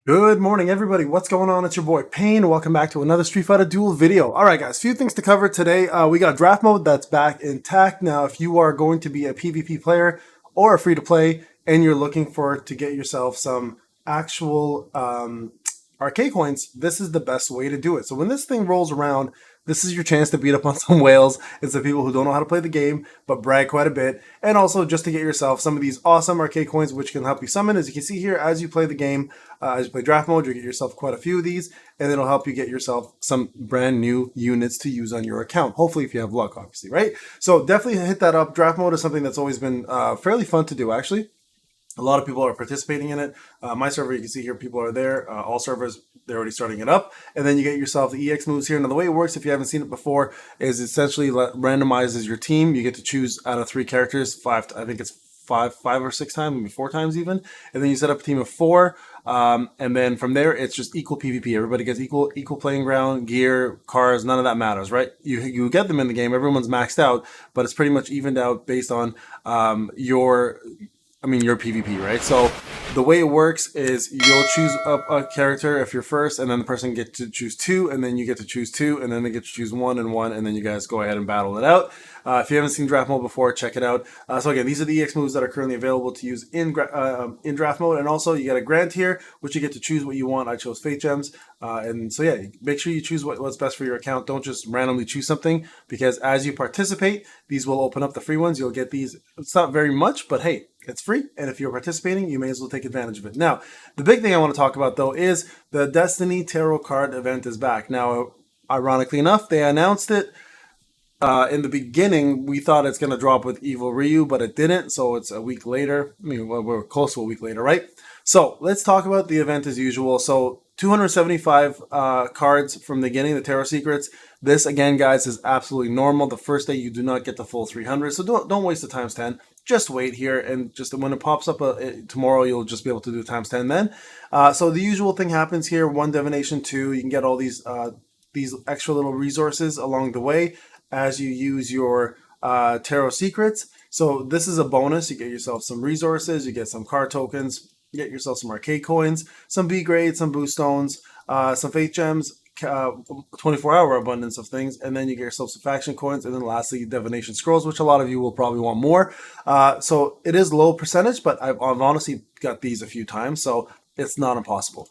Good morning, everybody. What's going on? It's your boy Payne. Welcome back to another Street Fighter Duel video. All right, guys, few things to cover today. We got draft mode that's back intact. Now, if you are going to be a PvP player or a free-to-play and you're looking to get yourself some actual arcade coins, this is the best way to do it. So when this thing rolls around, this is your chance to beat up on some whales. It's the people who don't know how to play the game, but brag quite a bit. And also just to get yourself some of these awesome arcade coins, which can help you summon. As you can see here, as you play the game, as you play draft mode, you'll get yourself quite a few of these, and it'll help you get yourself some brand new units to use on your account. Hopefully, if you have luck, obviously, right? So definitely hit that up. Draft mode is something that's always been fairly fun to do, actually. A lot of people are participating in it. My server, you can see here, people are there. All servers, they're already starting it up. And then you get yourself the EX moves here. Now, the way it works, if you haven't seen it before, is essentially randomizes your team. You get to choose out of 3 characters, I think it's five or 6 times, maybe 4 times even. And then you set up a team of 4. And then from there, it's just equal PvP. Everybody gets equal playing ground, gear, cars, none of that matters, right? You get them in the game. Everyone's maxed out, but it's pretty much evened out based on your PvP, right? So the way it works is you'll choose a character if you're first, and then the person gets to choose 2, and then you get to choose 2, and then they get to choose 1 and 1, and then you guys go ahead and battle it out. If you haven't seen draft mode before, check it out. So again, these are the EX moves that are currently available to use in draft mode, and also you get a grand tier, which you get to choose what you want. I chose Fate Gems, and so yeah, make sure you choose what's best for your account. Don't just randomly choose something, because as you participate, these will open up the free ones. You'll get these. It's not very much, but hey, it's free, and if you're participating, you may as well take advantage of it. Now, the big thing I want to talk about, though, is the Destiny Tarot Card event is back. Now, ironically enough, they announced it in the beginning. We thought it's going to drop with Evil Ryu, but it didn't, so it's a week later. I mean, we're close to a week later, right? So, let's talk about the event as usual. So, 275 cards from the beginning, the Tarot Secrets. This, again, guys, is absolutely normal. The first day, you do not get the full 300, so don't waste the times 10. Just wait here, and just when it pops up tomorrow, you'll just be able to do times 10 then. So the usual thing happens here: 1 divination, 2. You can get all these extra little resources along the way as you use your tarot secrets. So this is a bonus. You get yourself some resources, you get some card tokens, you get yourself some arcade coins, some B grades, some boost stones, some faith gems, 24-hour abundance of things, and then you get yourself some faction coins, and then lastly divination scrolls, which a lot of you will probably want more. So it is low percentage, but I've honestly got these a few times, so it's not impossible.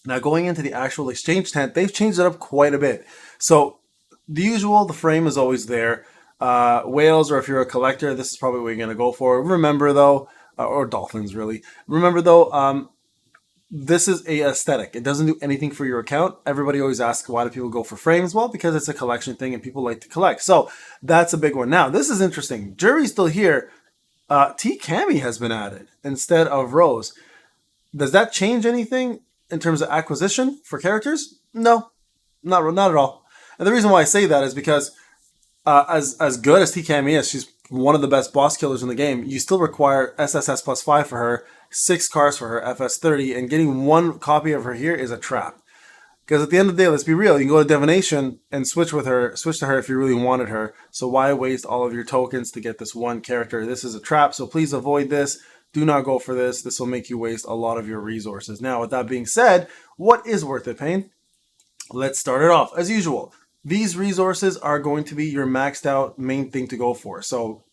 Now, going into the actual exchange tent, they've changed it up quite a bit. So the usual, the frame is always there. Whales, or if you're a collector, this is probably what you're going to go for. Remember though, or dolphins really. Remember though, this is a aesthetic. It doesn't do anything for your account. Everybody always asks, why do people go for frames? Well, because it's a collection thing and people like to collect. So that's a big one. Now, this is interesting. Jury's still here. T Cammy has been added instead of Rose. Does that change anything in terms of acquisition for characters? No, not at all. And the reason why I say that is because as good as T Cammy is, she's one of the best boss killers in the game. You still require SSS plus 5 for her, 6 cars for her, FS 30, and getting 1 copy of her here is a trap. Because at the end of the day, let's be real, you can go to Divination and switch to her if you really wanted her. So why waste all of your tokens to get this one character? This is a trap, so please avoid this. Do not go for this. This will make you waste a lot of your resources. Now, with that being said, what is worth it, Payne? Let's start it off. As usual, these resources are going to be your maxed out main thing to go for. So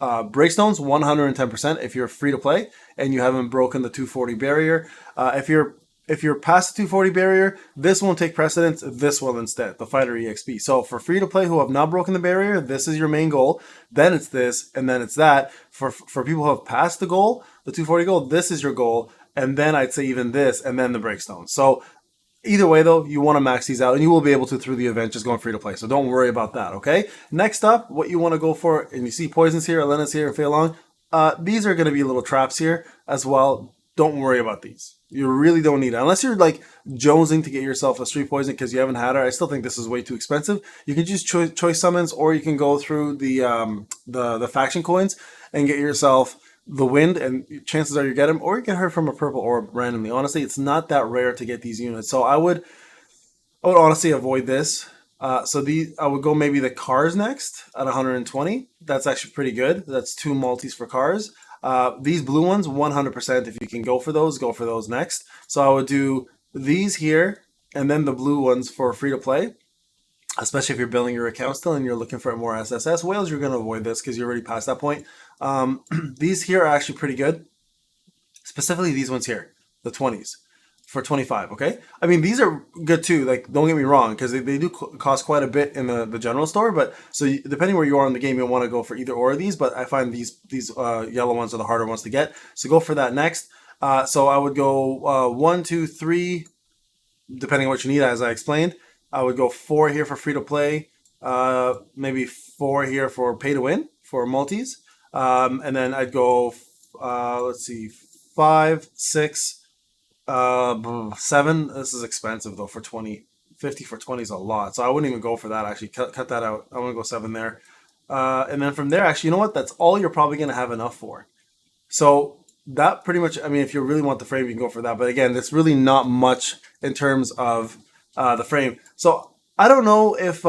breakstones 110% if you're free to play and you haven't broken the 240 barrier. If you're past the 240 barrier, this won't take precedence. This will instead, the fighter EXP. So for free to play who have not broken the barrier, this is your main goal. Then it's this, and then it's that. For people who have passed the goal, the 240 goal, this is your goal. And then I'd say even this, and then the breakstone. So either way, though, you want to max these out, and you will be able to through the event just going free to play. So don't worry about that, okay? Next up, what you want to go for, and you see Poison's here, Elena's here, and Fei Long. These are going to be little traps here as well. Don't worry about these. You really don't need it. Unless you're like jonesing to get yourself a street poison because you haven't had her. I still think this is way too expensive. You can just choice summons, or you can go through the faction coins and get yourself the wind, and chances are you get him, or you get her from a purple orb randomly. Honestly, it's not that rare to get these units, so I would honestly avoid this. I would go maybe the cars next at 120. That's actually pretty good. That's 2 multis for cars. These blue ones, 100%. If you can go for those next. So I would do these here, and then the blue ones for free to play. Especially if you're building your account still and you're looking for more SSS whales, you're going to avoid this because you're already past that point. These here are actually pretty good. Specifically these ones here, the 20s for 25, okay? I mean, these are good too, like, don't get me wrong, because they do cost quite a bit in the general store, but so depending where you are in the game, you'll want to go for either or of these, but I find these yellow ones are the harder ones to get, so go for that next. So I would go 1, 2, 3, depending on what you need, as I explained. I would go 4 here for free to play, maybe 4 here for pay to win for multis, and then I'd go, let's see, 5, 6, 7. This is expensive though for 20. 50 for 20 is a lot, so I wouldn't even go for that. Actually, cut that out. I want to go 7 there, and then from there, actually, you know what? That's all you're probably going to have enough for. So that pretty much, I mean, if you really want the frame, you can go for that. But again, it's really not much in terms of the frame. So I don't know if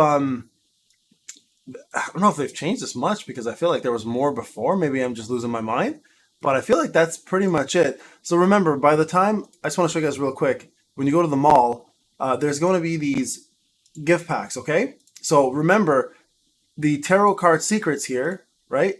they've changed this much, because I feel like there was more before. Maybe I'm just losing my mind, but I feel like that's pretty much it. So remember, by the time, I just want to show you guys real quick, when you go to the mall, there's going to be these gift packs, okay? So remember, the tarot card secrets here, right,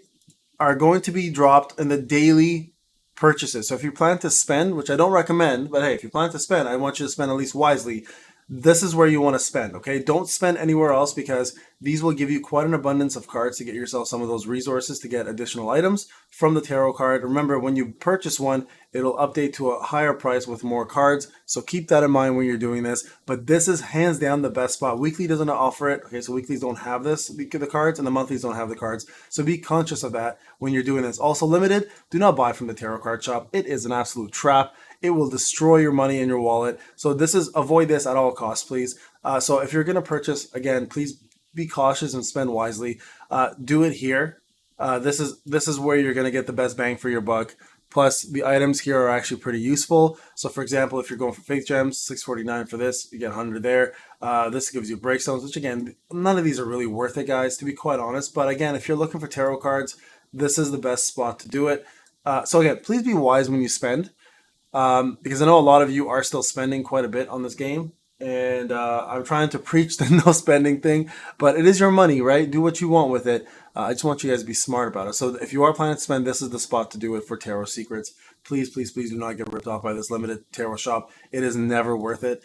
are going to be dropped in the daily purchases. So if you plan to spend, which I don't recommend, but hey, if you plan to spend, I want you to spend at least wisely. This is where you want to spend, okay? Don't spend anywhere else, because these will give you quite an abundance of cards to get yourself some of those resources to get additional items from the tarot card. Remember, when you purchase one, it'll update to a higher price with more cards. So keep that in mind when you're doing this. But this is hands down the best spot. Weekly doesn't offer it. Okay, so weeklies don't have this, the cards, and the monthlies don't have the cards. So be conscious of that when you're doing this. Also limited, do not buy from the tarot card shop. It is an absolute trap. It will destroy your money in your wallet. So avoid this at all costs, please. So if you're going to purchase, again, please be cautious and spend wisely. Do it here. This is where you're going to get the best bang for your buck. Plus, the items here are actually pretty useful. So, for example, if you're going for Faith Gems, $6.49 for this, you get 100 there. This gives you breakstones, which, again, none of these are really worth it, guys, to be quite honest. But, again, if you're looking for tarot cards, this is the best spot to do it. So, again, please be wise when you spend. Because I know a lot of you are still spending quite a bit on this game, and I'm trying to preach the no spending thing, but it is your money, right? Do what you want with it. I just want you guys to be smart about it. So if you are planning to spend, this is the spot to do it for tarot secrets. Please, please, please do not get ripped off by this limited tarot shop. It is never worth it.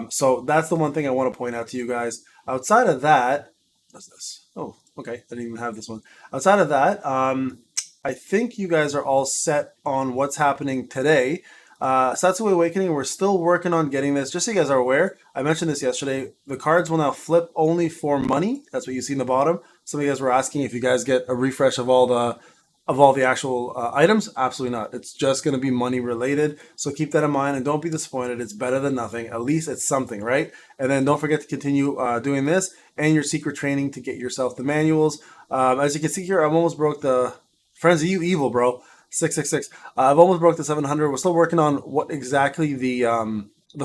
So that's the one thing I want to point out to you guys. Outside of that, what's this? Oh, okay. I didn't even have this one. Outside of that, I think you guys are all set on what's happening today. Satsui Awakening, we're still working on getting this. Just so you guys are aware, I mentioned this yesterday. The cards will now flip only for money. That's what you see in the bottom. Some of you guys were asking if you guys get a refresh of all the actual items. Absolutely not. It's just going to be money related. So keep that in mind and don't be disappointed. It's better than nothing. At least it's something, right? And then don't forget to continue doing this and your secret training to get yourself the manuals. As you can see here, I've almost broke the Friends of You Evil, bro. 666. I've almost broke the 700. We're still working on what exactly the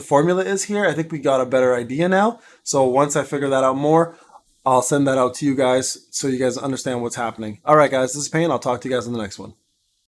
formula is here. I think we got a better idea now. So once I figure that out more, I'll send that out to you guys so you guys understand what's happening. All right, guys, this is Payne. I'll talk to you guys in the next one.